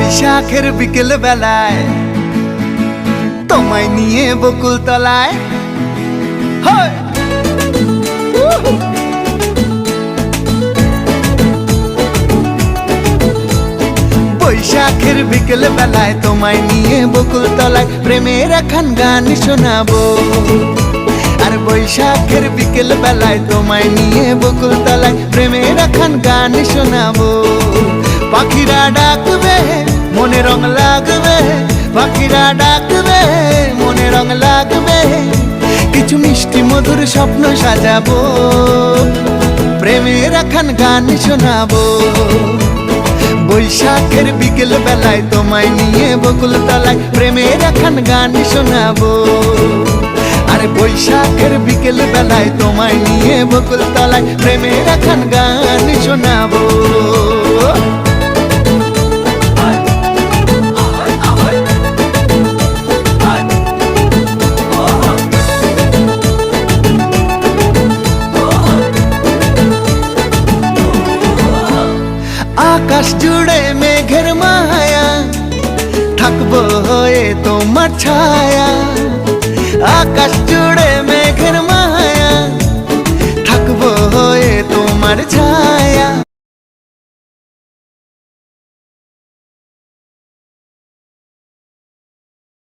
বৈশাখের বিকেল বেলায় তোমায় নিয়ে বকুল তলায় বৈশাখের বিকেল বেলায় তোমায় নিয়ে বকুল তলায় প্রেমের একখান গান শোনাবো। আর বৈশাখের বিকেল বেলায় তোমায় নিয়ে বকুল তলায় প্রেমের একখান গান শোনাবো। পাখিরা ডাকবে মনে রং লাগবে, পাখিরা ডাকবে মনে রং লাগবে, কিছু মিষ্টি মধুর স্বপ্ন সাজাবো, প্রেমের একখান গান শোনাবো। বৈশাখের বিকেল বেলায় তোমায় নিয়ে বকুল তলায় প্রেমের একখান গান শোনাবো। আরে বৈশাখের বিকেল বেলায় তোমায় নিয়ে বকুল তলায় প্রেমের একখান গান শোনাবো। আকাশ জুড়ে মেঘের মায়া, থাকবো হয়ে তোমার ছায়া। আকাশ জুড়ে মেঘের মায়া, থাকবো হয়ে তোমার ছায়া।